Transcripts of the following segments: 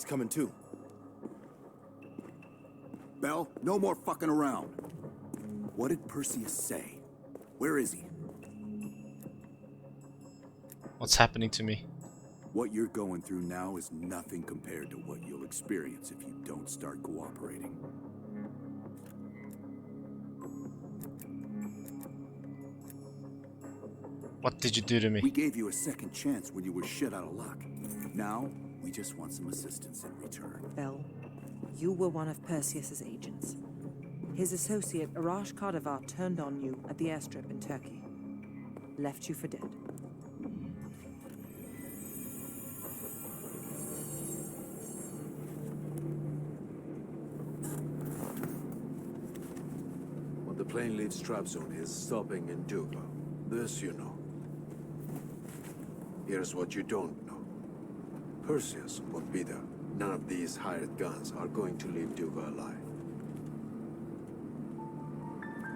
He's coming too. Bell, no more fucking around. What did Perseus say? Where is he? What's happening to me? What you're going through now is nothing compared to what you'll experience if you don't start cooperating. What did you do to me? We gave you a second chance when you were shit out of luck. Now, we just want some assistance in return. Bell, you were one of Perseus's agents. His associate, Arash Coldwar, turned on you at the airstrip in Turkey. Left you for dead. When the plane leaves trap zone, he's stopping in Duba. This you know. Here's what you don't know. Perseus won't be there. None of these hired guns are going to leave Duba alive.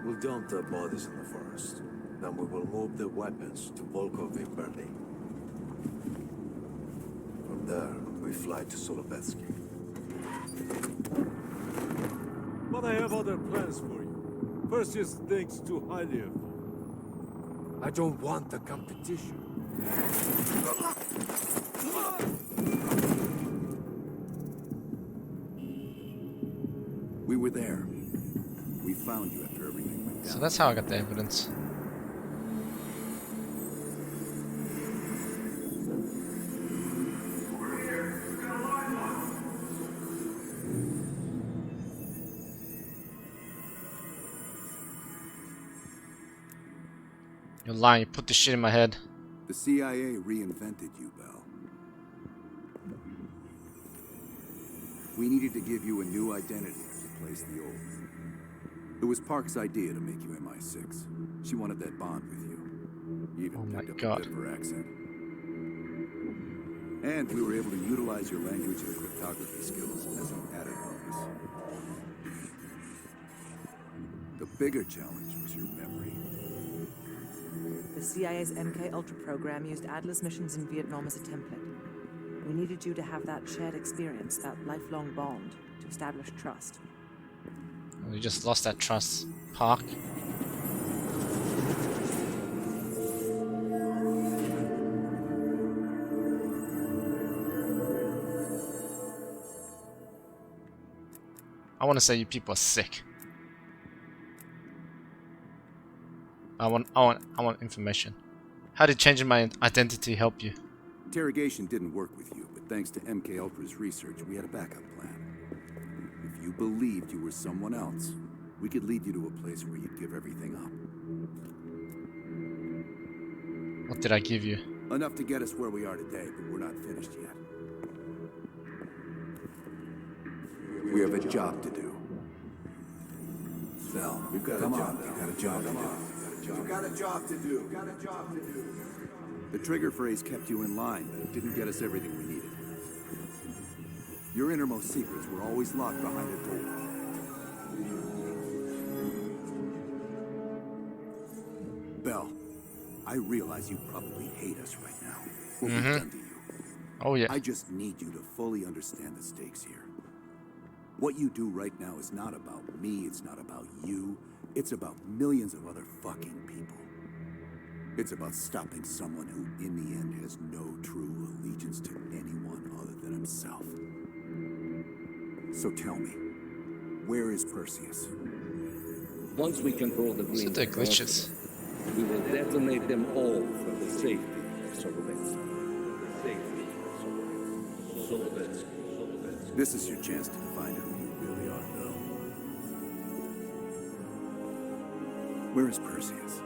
We'll dump their bodies in the forest. Then we will move the weapons to Volkov impending. From there, we fly to Solovetsky. But I have other plans for you. Perseus thinks too highly of you. I don't want the competition. We were there. We found you after everything went down. So that's how I got the evidence. You're lying, you put this shit in my head. The CIA reinvented you, Bell. We needed to give you a new identity to replace the old. It was Park's idea to make you MI6. She wanted that bond with you. You even Oh my picked up God. a bit of her accent. And we were able to utilize your language and cryptography skills as an added bonus. The bigger challenge was your memory. The CIA's MK Ultra program used Adler's missions in Vietnam as a template. We needed you to have that shared experience, that lifelong bond, to establish trust. We just lost that trust. Park. I want to say you people are sick. I want information. How did changing my identity help you? Interrogation didn't work with you, but thanks to MK Ultra's research, we had a backup plan. If you believed you were someone else, we could lead you to a place where you'd give everything up. What did I give you? Enough to get us where we are today, but we're not finished yet. We have a job to do. Bell, We've got come a job. on, We've got a job. Come on. We've got a job to do. The trigger phrase kept you in line, but it didn't get us everything we needed. Your innermost secrets were always locked behind a door. Bell, I realize you probably hate us right now. What we've done to you. Oh yeah. I just need you to fully understand the stakes here. What you do right now is not about me, it's not about you. It's about millions of other fucking people. It's about stopping someone who, in the end, has no true allegiance to anyone other than himself. So tell me, where is Perseus? Once we control the So green they're glitches. we will detonate them all for the safety of Solovetsky. Solovetsky. This is your chance to find out who you really are, Bill. Where is Perseus?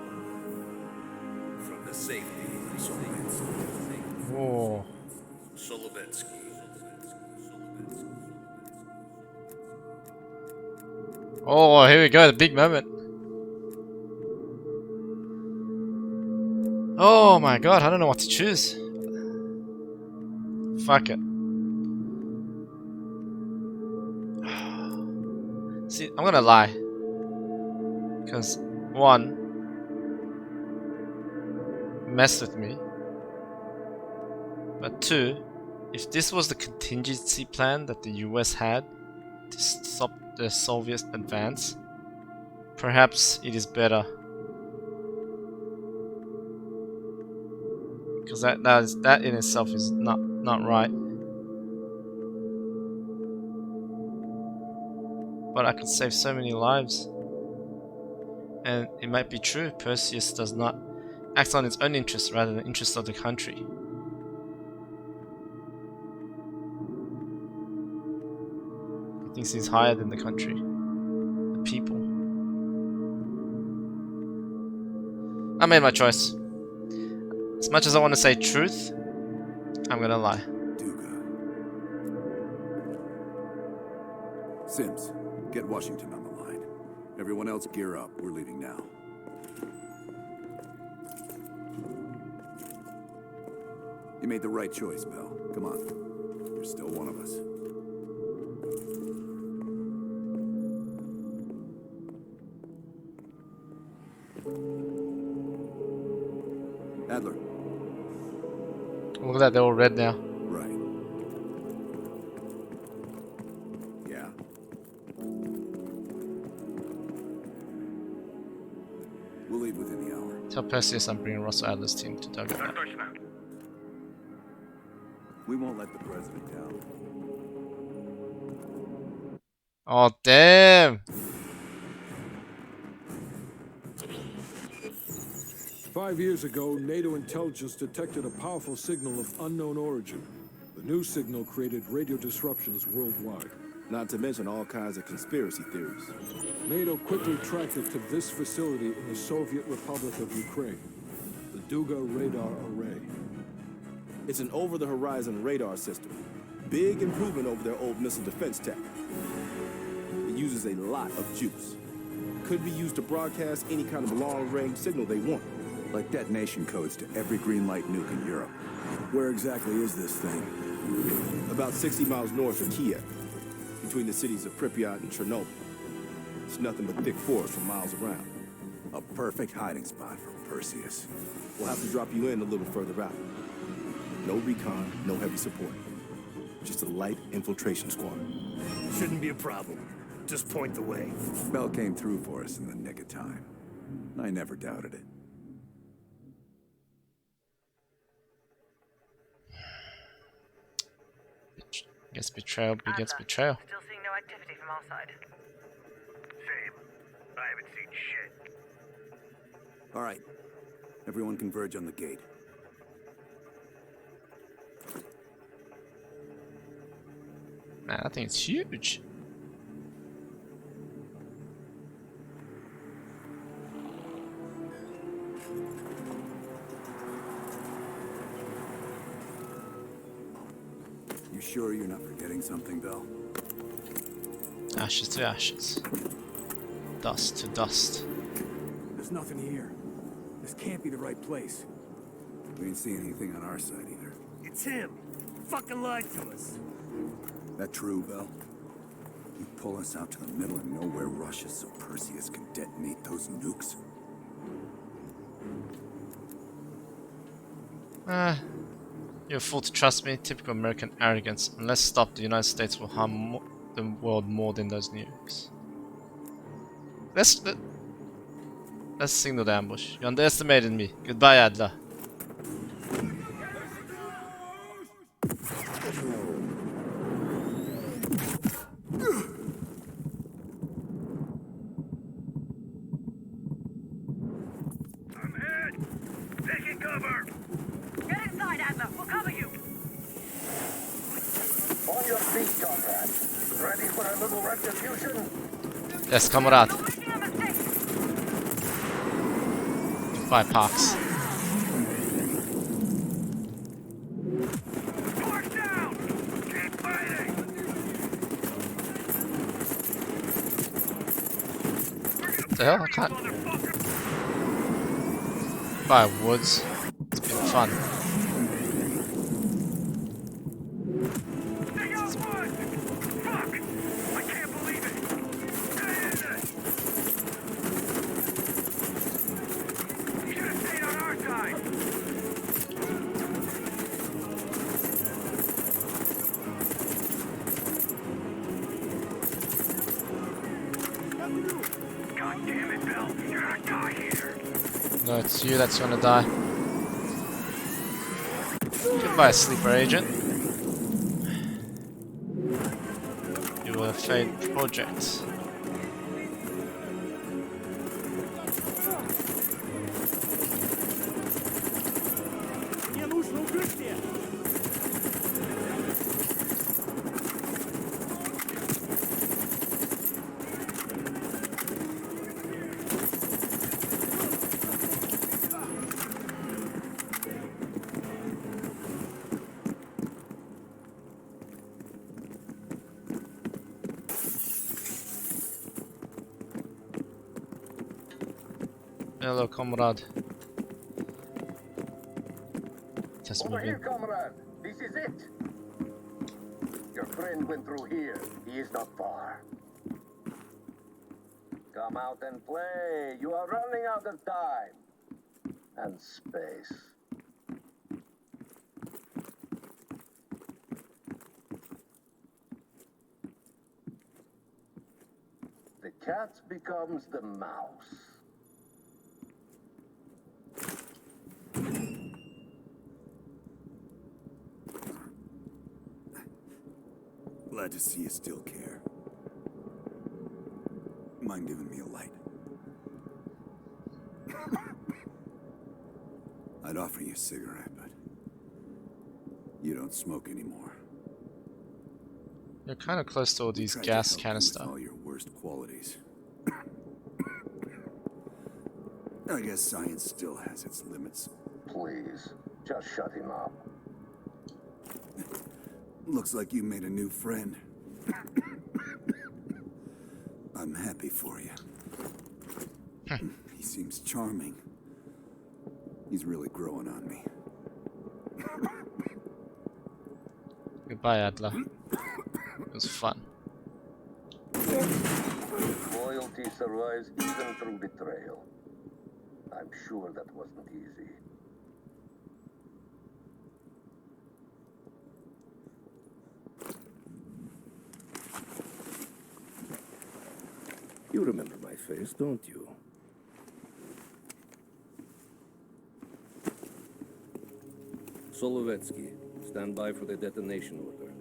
From the safety of Solovetsky. Whoa. Solovetsky. Oh, here we go, the big moment. Oh my god, I don't know what to choose. Fuck it. See, I'm gonna lie. Because, one, messed with me. But two, If this was the contingency plan that the US had to stop the Soviet advance, perhaps it is better. Because that in itself is not right. But I could save so many lives. And it might be true, Perseus does not act on its own interests rather than the interests of the country. He thinks he's higher than the country, the people. I made my choice. As much as I want to say truth, I'm gonna lie. Duga. Sims, get Washington on the line. Everyone else gear up. We're leaving now. You made the right choice, Bell. Come on. You're still one of us. Adler. Look at that, they're all red now. Right. Yeah. We'll leave within the hour. Tell Perseus I'm bringing Russell Adler's team to Doug. We won't let the president down. Oh damn! 5 years ago, NATO intelligence detected a powerful signal of unknown origin. The new signal created radio disruptions worldwide. Not to mention all kinds of conspiracy theories. NATO quickly tracked it to this facility in the Soviet Republic of Ukraine, the Duga Radar Array. It's an over-the-horizon radar system. Big improvement over their old missile defense tech. It uses a lot of juice. Could be used to broadcast any kind of long-range signal they want. Like detonation codes to every green light nuke in Europe. Where exactly is this thing? About 60 miles north of Kiev, between the cities of Pripyat and Chernobyl. It's nothing but thick forest for miles around. A perfect hiding spot for Perseus. We'll have to drop you in a little further out. No recon, no heavy support. Just a light infiltration squad. Shouldn't be a problem. Just point the way. Bell came through for us in the nick of time. I never doubted it. Guess betrayal begets betrayal. Still seeing no activity from our side. Same. I haven't seen shit. All right. Everyone converge on the gate. Man, that thing is huge. You sure you're not forgetting something, Bell? Ashes to ashes. Dust to dust. There's nothing here. This can't be the right place. We ain't seeing anything on our side either. It's him. Fucking lied to us. That true, Bell? You pull us out to the middle of nowhere Russia so Perseus can detonate those nukes? You're a fool to trust me. Typical American arrogance. Unless stopped, the United States will harm the world more than those nukes. Let's signal the ambush. You underestimated me. Goodbye, Adler. I'm hit. Taking cover. Get inside, Adler. We'll cover you. On your feet, comrade. Ready for a little retribution? Yes, comrade. You're making a mistake. Goodbye, Parks. March down. Keep fighting. What the hell? I can't. By woods. It's been fun. They got one. Fuck. I can't believe it. Stay in it. You should have stayed on our side. No, it's you that's gonna die. Goodbye, sleeper agent. You were a failed project. Hello, comrade. Just Over moving. here, comrade. This is it. Your friend went through here. He is not far. Come out and play. You are running out of time. And space. The cat becomes the mouse. Glad to see you still care. Mind giving me a light? I'd offer you a cigarette, but you don't smoke anymore. You're kind of close to all these Tried to gas help you canister. with all your worst qualities. I guess science still has its limits. Please, just shut him up. Looks like you made a new friend. I'm happy for you. He seems charming. He's really growing on me. Goodbye, Adler. It was fun. Loyalty survives even through betrayal. I'm sure that wasn't easy. You remember my face, don't you? Solovetsky, stand by for the detonation order.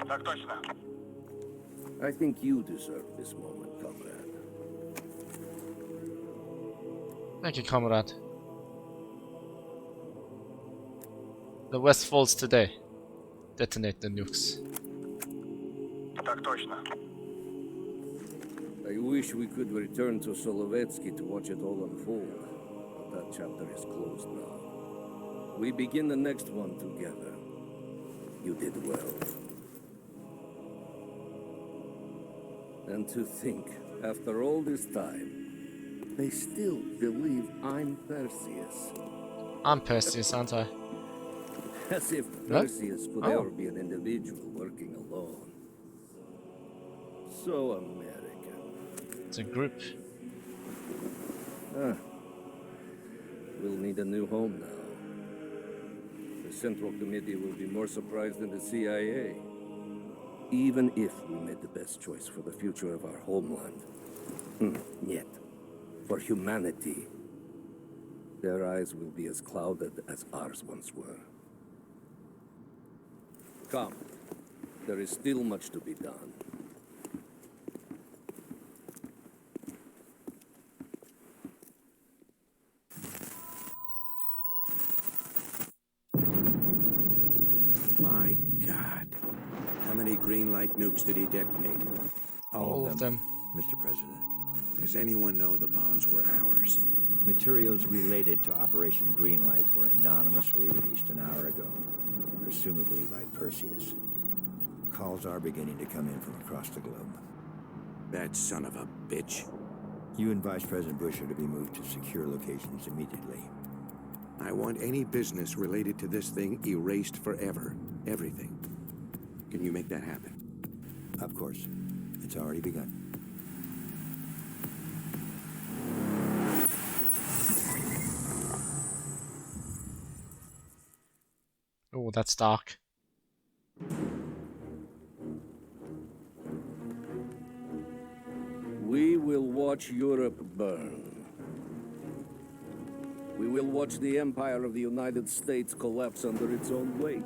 Так точно. I think you deserve this moment, comrade. Thank you, comrade. The West falls today. Detonate the nukes. Так точно. I wish we could return to Solovetsky to watch it all unfold, but that chapter is closed now. We begin the next one together. You did well. And to think, after all this time, they still believe I'm Perseus. I'm Perseus, aren't I? As if What? Perseus could Oh. ever be an individual working alone. So American. It's a group. We'll need a new home now. The Central Committee will be more surprised than the CIA. Even if we made the best choice for the future of our homeland. Yet, for humanity, their eyes will be as clouded as ours once were. Come, there is still much to be done. My God. How many green light nukes did he detonate? All of them. Mr. President. Does anyone know the bombs were ours? Materials related to Operation Greenlight were anonymously released an hour ago, presumably by Perseus. Calls are beginning to come in from across the globe. That son of a bitch. You and Vice President Bush are to be moved to secure locations immediately. I want any business related to this thing erased forever. Everything. Can you make that happen? Of course. It's already begun. Oh, that's dark. We will watch Europe burn. We will watch the empire of the United States collapse under its own weight.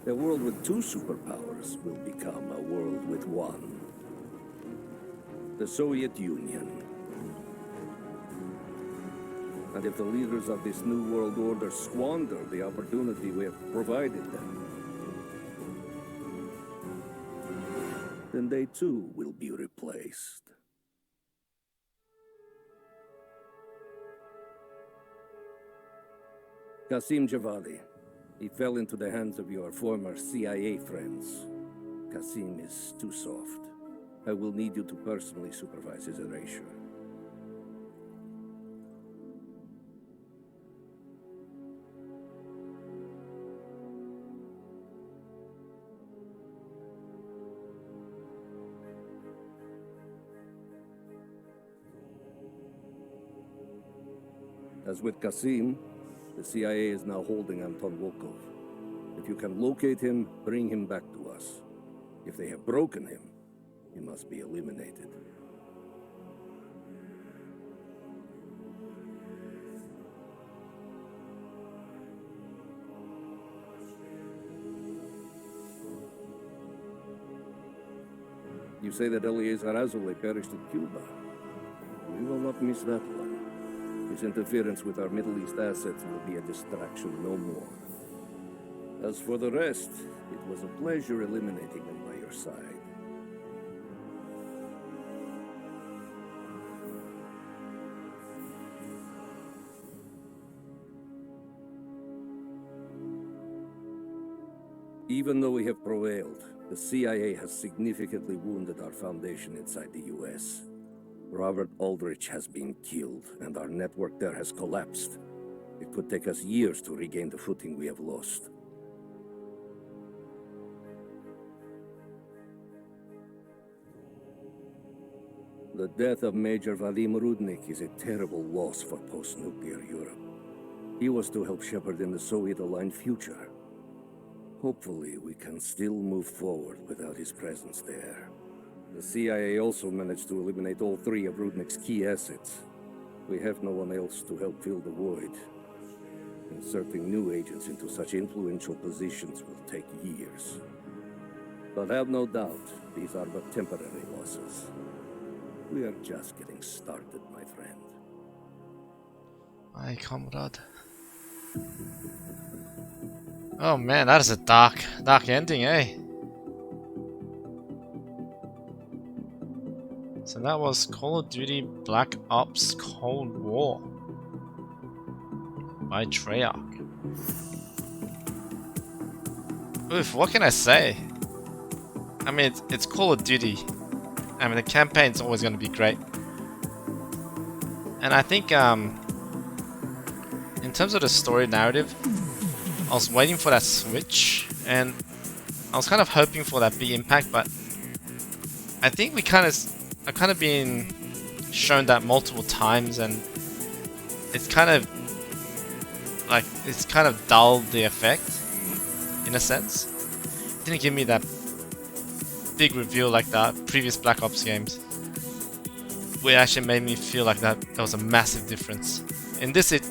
A world with two superpowers will become a world with one. The Soviet Union. And if the leaders of this new world order squander the opportunity we have provided them, then they too will be replaced. Qasim Javadi. He fell into the hands of your former CIA friends. Qasim is too soft. I will need you to personally supervise his erasure. As with Qasim, the CIA is now holding Anton Volkov. If you can locate him, bring him back to us. If they have broken him, he must be eliminated. You say that Eleazar Azule perished in Cuba. We will not miss that one. His interference with our Middle East assets will be a distraction no more. As for the rest, it was a pleasure eliminating them by your side. Even though we have prevailed, the CIA has significantly wounded our foundation inside the US. Robert Aldrich has been killed, and our network there has collapsed. It could take us years to regain the footing we have lost. The death of Major Vadim Rudnik is a terrible loss for post-nuclear Europe. He was to help shepherd in the Soviet-aligned future. Hopefully, we can still move forward without his presence there. The CIA also managed to eliminate all three of Rudnik's key assets. We have no one else to help fill the void. Inserting new agents into such influential positions will take years. But have no doubt, these are but temporary losses. We are just getting started, my friend. My comrade. Oh man, that is a dark ending, eh? So that was Call of Duty Black Ops Cold War by Treyarch. Oof, what can I say? I mean, it's Call of Duty. I mean, the campaign's always going to be great. And I think, in terms of the story narrative, I was waiting for that switch, and I was kind of hoping for that big impact, but I think I've kind of been shown that multiple times, and it's kind of dulled the effect, in a sense. It didn't give me that big reveal like the previous Black Ops games, where it actually made me feel like that there was a massive difference. In this, it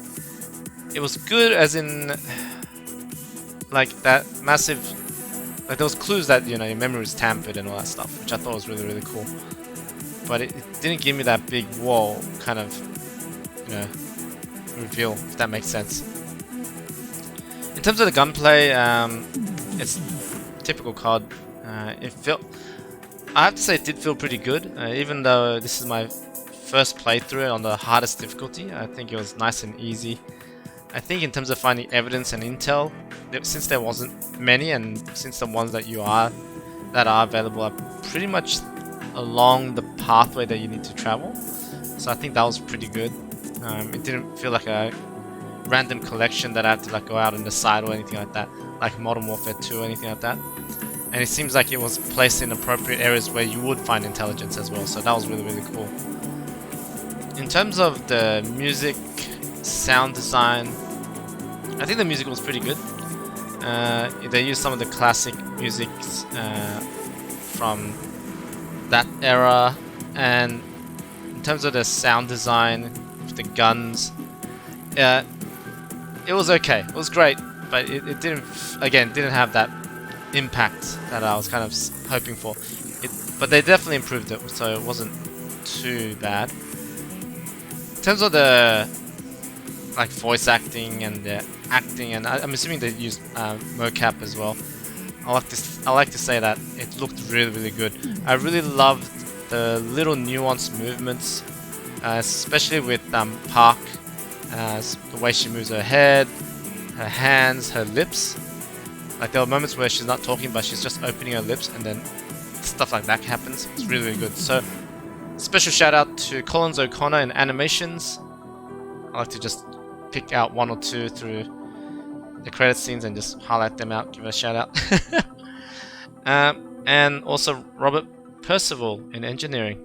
was good, as in like that massive, like those clues that, you know, your memory is tampered and all that stuff, which I thought was really, really cool. But it didn't give me that big whoa kind of, you know, reveal, if that makes sense. In terms of the gunplay, it's typical COD. I have to say, it did feel pretty good, even though this is my first playthrough on the hardest difficulty. I think it was nice and easy. I think in terms of finding evidence and intel, since there wasn't many, and since the ones that are available are pretty much along the pathway that you need to travel, so I think that was pretty good. It didn't feel like a random collection that I had to like go out on the side or anything like that, like Modern Warfare 2 or anything like that. And it seems like it was placed in appropriate areas where you would find intelligence as well, so that was really, really cool. In terms of the music, sound design, I think the music was pretty good. They used some of the classic music from that era, and in terms of the sound design, with the guns. It was okay. It was great, but it didn't, again, didn't have that impact that I was kind of hoping for. But they definitely improved it, so it wasn't too bad. In terms of the like voice acting and the acting, and I'm assuming they used mocap as well. I like to say that it looked really good. I really loved the little nuanced movements, especially with Park, the way she moves her head, her hands, her lips. Like there were moments where she's not talking, but she's just opening her lips, and then stuff like that happens. It's really good. So, special shout out to Collins O'Connor in animations. I like to just pick out one or two through the credit scenes and just highlight them out, give a shout out. And also Robert Percival in engineering.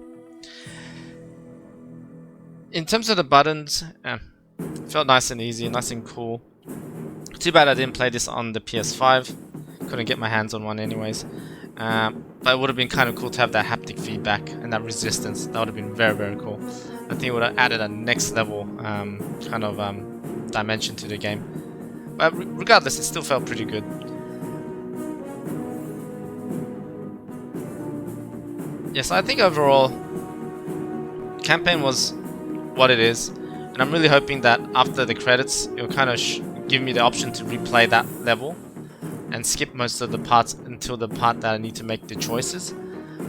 In terms of the buttons, felt nice and easy, nice and cool. Too bad I didn't play this on the PS5. Couldn't get my hands on one anyways. But it would have been kind of cool to have that haptic feedback and that resistance. That would have been very cool. I think it would have added a next level kind of dimension to the game. But regardless, it still felt pretty good. Yes, I think overall, campaign was what it is, and I'm really hoping that after the credits, it'll kind of give me the option to replay that level and skip most of the parts until the part that I need to make the choices.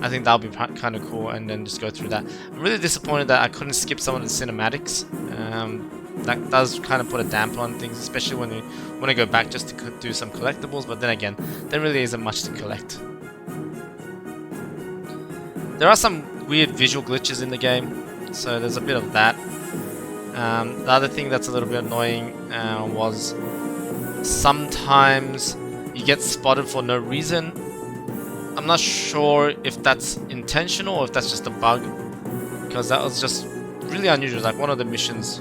I think that'll be kind of cool, and then just go through that. I'm really disappointed that I couldn't skip some of the cinematics. That does kind of put a damper on things, especially when you want to go back just to do some collectibles, but then again, there really isn't much to collect. There are some weird visual glitches in the game, so there's a bit of that. The other thing that's a little bit annoying was sometimes you get spotted for no reason. I'm not sure if that's intentional or if that's just a bug, because that was just really unusual. Like one of the missions,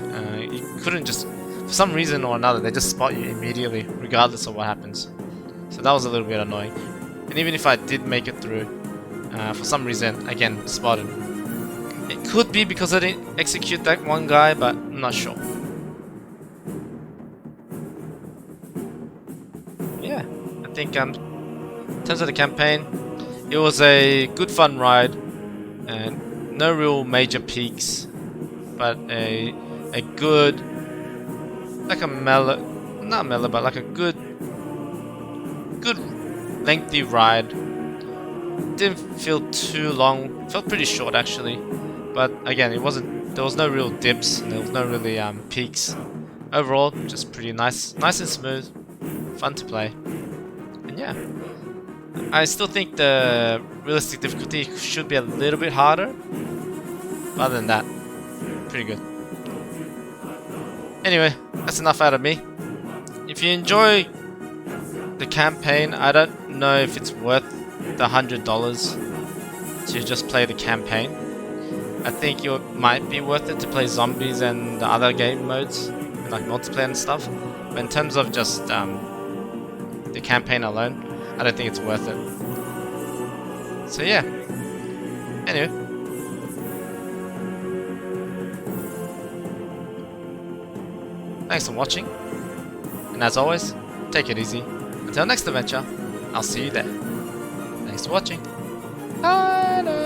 you couldn't just, for some reason or another, they just spot you immediately, regardless of what happens. So that was a little bit annoying. And even if I did make it through, for some reason, again, spotted. It could be because I didn't execute that one guy, but I'm not sure. Yeah, I think in terms of the campaign, it was a good fun ride, and no real major peaks, but a good, like a mellow, not mellow, but like a good lengthy ride. Didn't feel too long, felt pretty short actually, but again, it wasn't, there was no real dips and there was no really peaks. Overall, just pretty nice and smooth, fun to play. And yeah, I still think the realistic difficulty should be a little bit harder, but other than that, pretty good. Anyway, that's enough out of me. If you enjoy the campaign, I don't know if it's worth the $100 to just play the campaign. I think it might be worth it to play zombies and the other game modes, and like multiplayer and stuff. But in terms of just the campaign alone, I don't think it's worth it. So yeah. Anyway. Thanks for watching. And as always, take it easy. Until next adventure, I'll see you there. Thanks for watching. Bye now.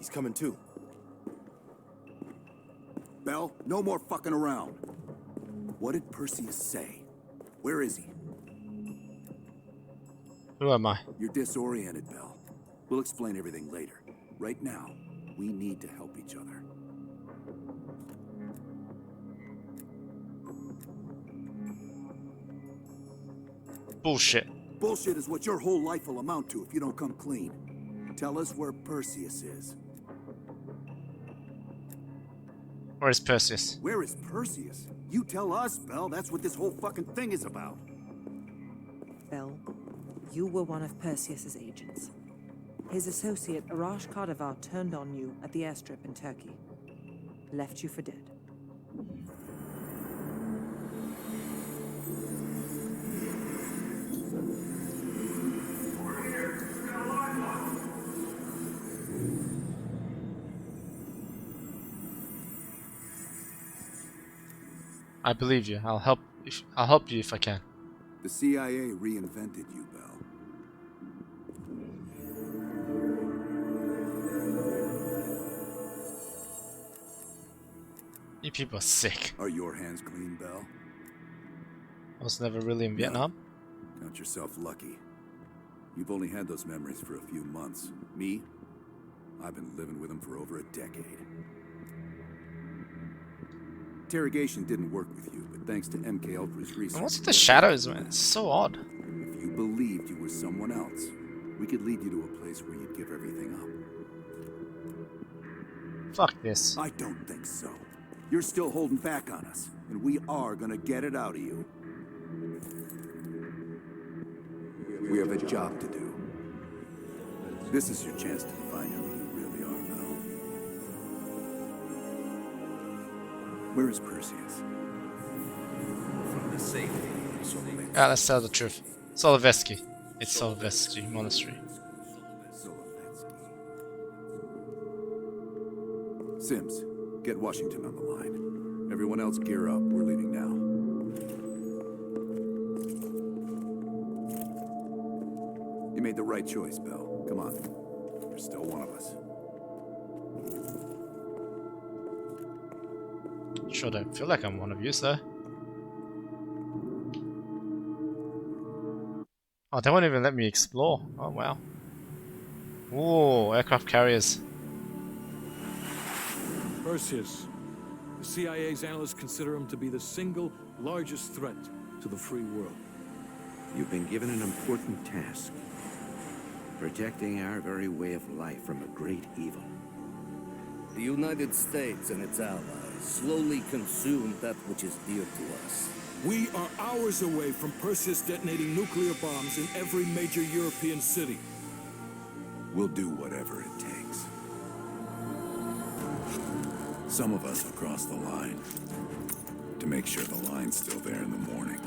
He's coming too. Bell, no more fucking around. What did Perseus say? Where is he? Who am I? You're disoriented, Bell. We'll explain everything later. Right now, we need to help each other. Bullshit. Bullshit is what your whole life will amount to if you don't come clean. Tell us where Perseus is. Where is Perseus? Where is Perseus? You tell us, Bell. That's what this whole fucking thing is about. Bell, you were one of Perseus's agents. His associate, Arash Kardavar, turned on you at the airstrip in Turkey. Left you for dead. I believe you. I'll help you if I can. The CIA reinvented you, Bell. You people are sick. Are your hands clean, Bell? I was never really in Vietnam. Count yourself lucky. You've only had those memories for a few months. Me? I've been living with them for over a decade. Interrogation didn't work with you, but thanks to MK Ultra's research... And what's with the shadows, man? It's so odd. If you believed you were someone else, we could lead you to a place where you'd give everything up. Fuck this. I don't think so. You're still holding back on us, and we are gonna get it out of you. We have a job to do. This is your chance to define who you really are, Bell. Where is Perseus? From the safety of Solovetsky. Ah, let's tell the truth. Solovetsky. It's Solovetsky Monastery. Sims, get Washington on the line. Everyone else gear up. We're leaving now. You made the right choice, Bell. Come on. You're still one of us. Sure don't feel like I'm one of you, sir. Oh, they won't even let me explore. Oh, wow. Whoa, aircraft carriers. Perseus. The CIA's analysts consider him to be the single largest threat to the free world. You've been given an important task. Protecting our very way of life from a great evil. The United States and its allies slowly consume that which is dear to us. We are hours away from Perseus detonating nuclear bombs in every major European city. We'll do whatever it takes. Some of us will cross the line to make sure the line's still there in the morning.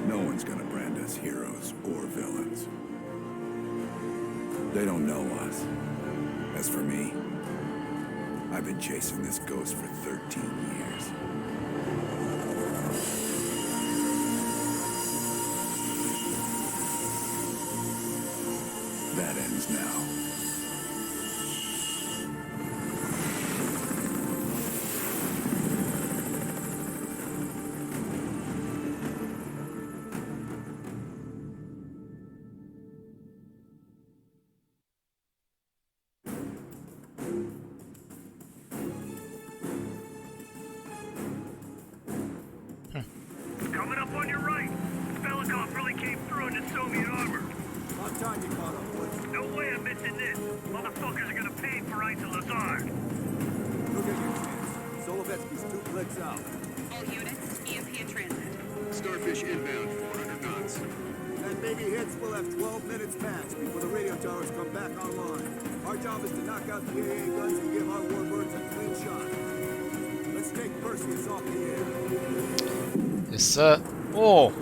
No one's gonna brand us heroes or villains. They don't know us. As for me, I've been chasing this ghost for 13 years. That ends now. Coming up on your right. Velikov really came through in the Soviet armor. About time you caught up, boy. No way I'm missing this. Motherfuckers are gonna pay for Isa Lazard. Look at your chance. Solovetsky's 2 clicks out. All units, EMP in transit. Starfish inbound, 400 knots. That baby hits, we'll have 12 minutes max before the radio towers come back online. Our job is to knock out the AA guns and give our warbirds a clean shot. Let's take Perseus off the air. Yes, sir. Oh! Fuck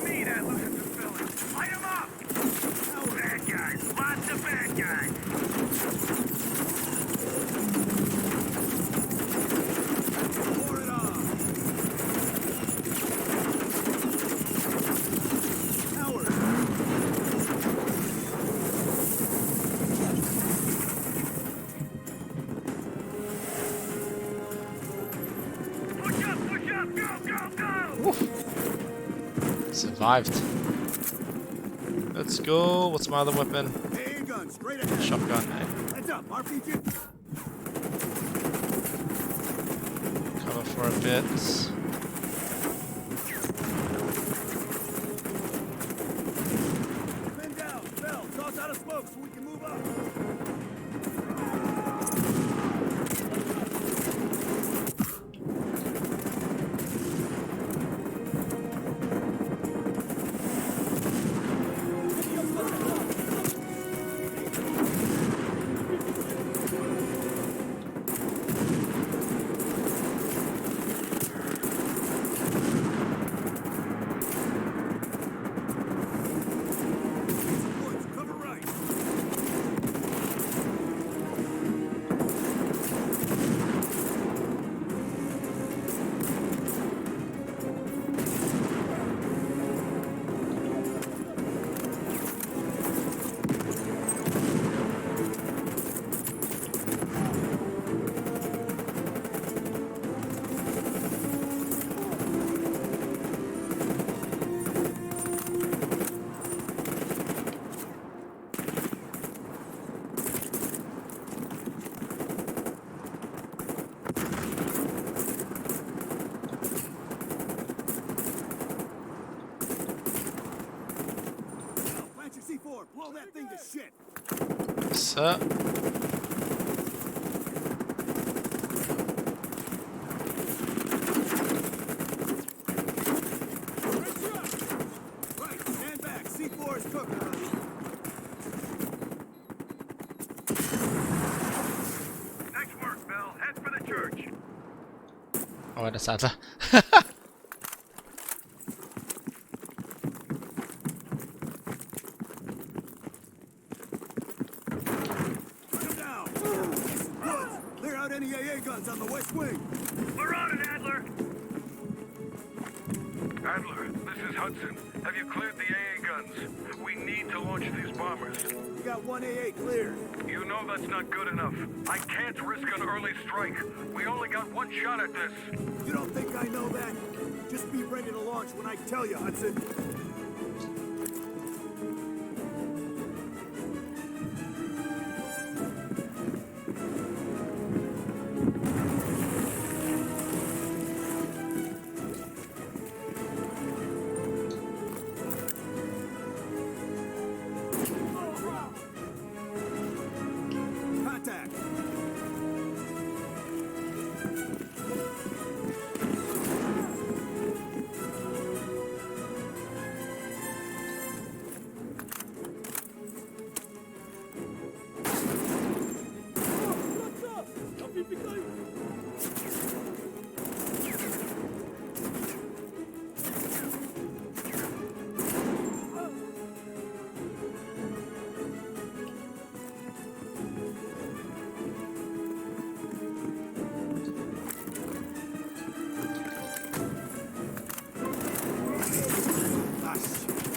me, that elusive fella. Light him up! No bad guys. Lots of bad guys. survived. Let's go. What's my other weapon? AA gun, straight ahead. Shotgun. Heads up, RPG. Cover for a bit. Men down, Bell, toss out a smoke so we can move up. Blow that thing to shit. So. Right, stand back. C4 is cooking. Nice work, Bell. Head for the church. Oh, that's Adler. Any AA guns on the west wing? We're on it, Adler! Adler, this is Hudson. Have you cleared the AA guns? We need to launch these bombers. You got one AA cleared. You know that's not good enough. I can't risk an early strike. We only got one shot at this. You don't think I know that? Just be ready to launch when I tell you, Hudson.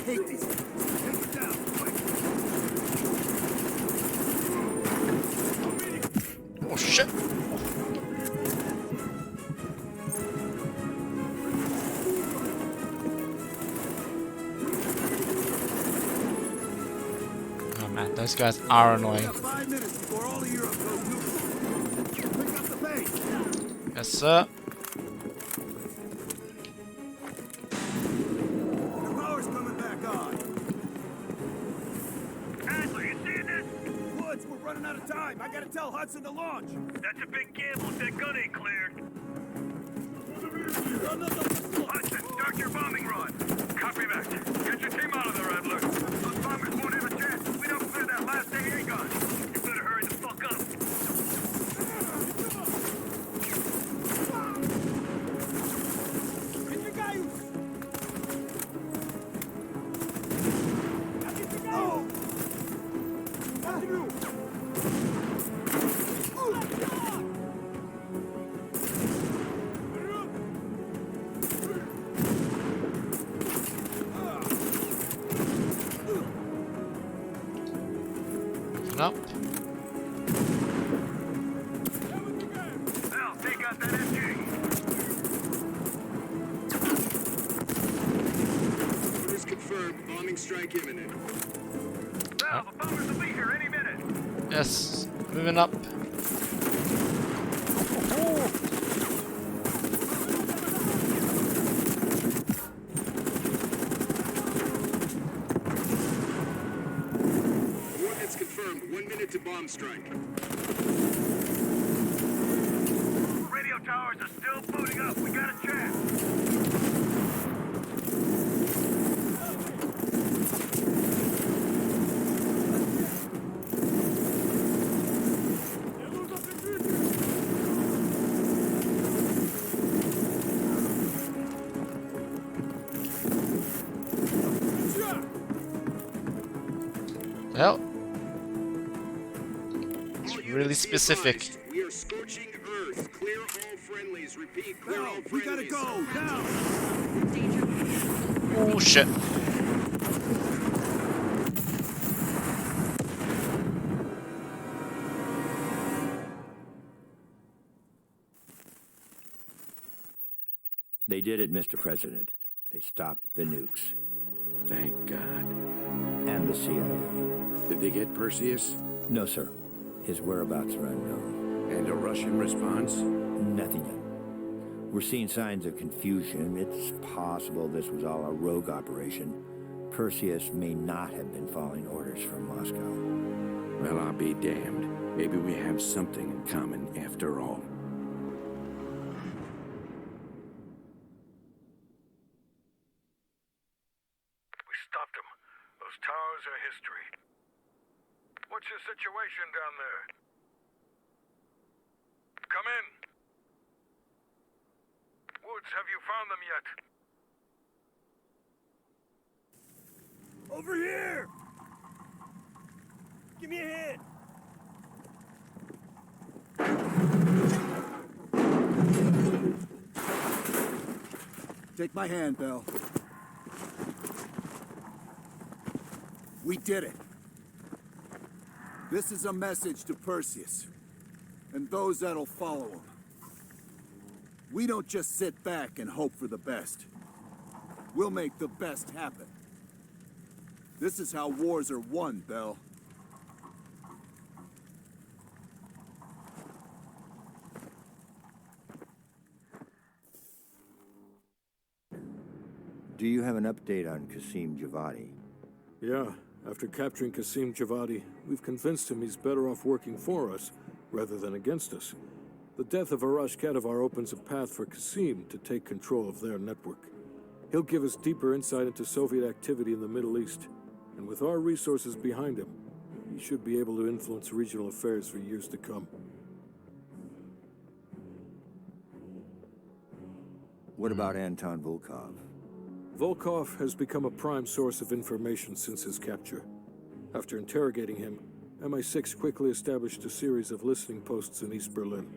Take these. Take it down, quick. Oh shit! Oh man, those guys are annoying. 5 minutes before all of Europe goes nuclear. Pick up the pace. Yes, sir. The power's coming back on. Adler, you seeing this? Woods, we're running out of time. I gotta tell Hudson to launch. That's a big gamble if that gun ain't cleared. Hudson, start your bombing run. Copy that. Get your team out of there, Adler. Those bombers won't have a chance if we don't clear that last AA gun. You better hurry the fuck up. Up. Now, take out that MG. Airstrike imminent. Val, the bombers will be here any minute. Yes, moving up. Coordinates confirmed. 1 minute to bomb strike. Radio towers are still booting up. We got a chance. Hell, it's really specific. We are scorching Earth. Clear all friendlies. Repeat, clear all friendlies. We gotta go, now! Oh shit. They did it, Mr. President. They stopped the nukes. Thank God. And the CIA. Did they get Perseus? No, sir. His whereabouts are unknown. And a Russian response? Nothing yet. We're seeing signs of confusion. It's possible this was all a rogue operation. Perseus may not have been following orders from Moscow. Well, I'll be damned. Maybe we have something in common after all. We stopped them. Those towers are history. What's your situation down there? Come in. Woods, have you found them yet? Over here! Give me a hand! Take my hand, Bell. We did it. This is a message to Perseus, and those that'll follow him. We don't just sit back and hope for the best. We'll make the best happen. This is how wars are won, Bell. Do you have an update on Qasim Javadi? Yeah, after capturing Qasim Javadi, we've convinced him he's better off working for us, rather than against us. The death of Arash Kadivar opens a path for Qasim to take control of their network. He'll give us deeper insight into Soviet activity in the Middle East, and with our resources behind him, he should be able to influence regional affairs for years to come. What about Anton Volkov? Volkov has become a prime source of information since his capture. After interrogating him, MI6 quickly established a series of listening posts in East Berlin.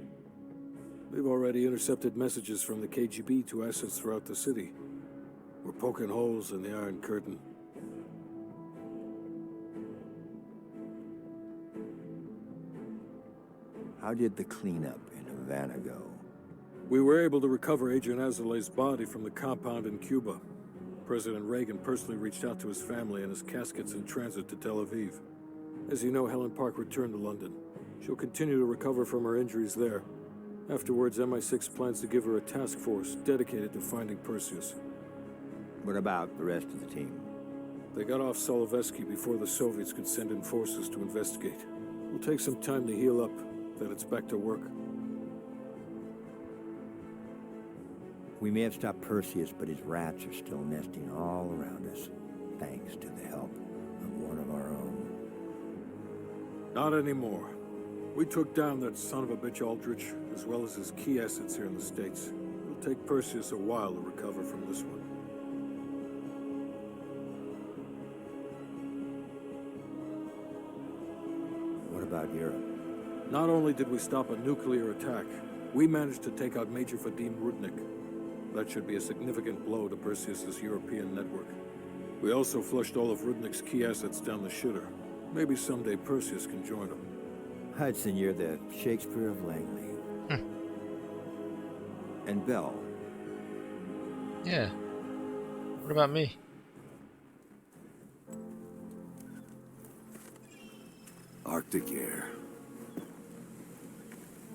They've already intercepted messages from the KGB to assets throughout the city. We're poking holes in the Iron Curtain. How did the cleanup in Havana go? We were able to recover Agent Azoulay's body from the compound in Cuba. President Reagan personally reached out to his family, and his casket's in transit to Tel Aviv. As you know, Helen Park returned to London. She'll continue to recover from her injuries there. Afterwards, MI6 plans to give her a task force dedicated to finding Perseus. What about the rest of the team? They got off Solovetsky before the Soviets could send in forces to investigate. It'll take some time to heal up, then it's back to work. We may have stopped Perseus, but his rats are still nesting all around us, thanks to the help of one of our own. Not anymore. We took down that son of a bitch Aldrich, as well as his key assets here in the States. It'll take Perseus a while to recover from this one. What about Europe? Not only did we stop a nuclear attack, we managed to take out Major Vadim Rudnik. That should be a significant blow to Perseus's European network. We also flushed all of Rudnik's key assets down the shitter. Maybe someday Perseus can join him. Hudson, you're the Shakespeare of Langley. And Bell. Yeah. What about me? Arctic air.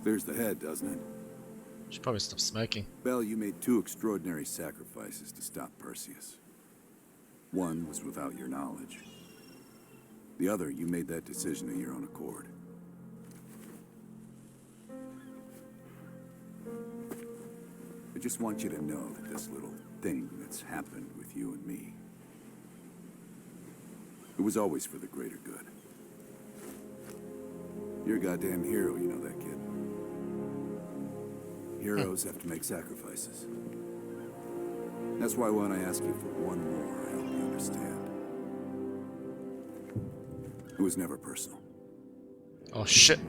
There's the head, doesn't it? Should probably stop smoking. Bell, you made two extraordinary sacrifices to stop Perseus. One was without your knowledge. The other, you made that decision of your own accord. I just want you to know that this little thing that's happened with you and me, it was always for the greater good. You're a goddamn hero, you know that, kid. Heroes have to make sacrifices. That's why when I ask you for one more, I hope you understand. It was never personal. Oh shit.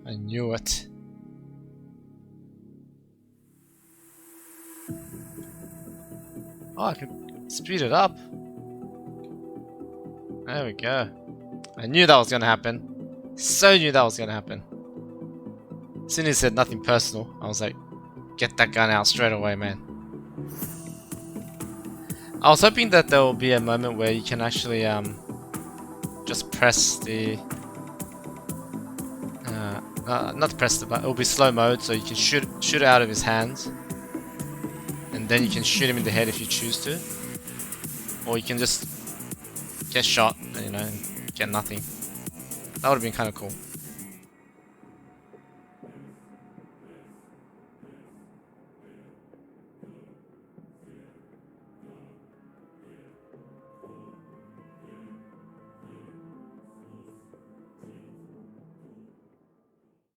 I knew it. Oh, I can speed it up. There we go. I knew that was gonna happen. So knew that was gonna happen. As soon as he said nothing personal, I was like, get that gun out straight away, man. I was hoping that there will be a moment where you can actually just press the not press the button, it'll be slow mode, so you can shoot it out of his hands, and then you can shoot him in the head if you choose to, or you can just get shot, you know, and get nothing. That would have been kind of cool.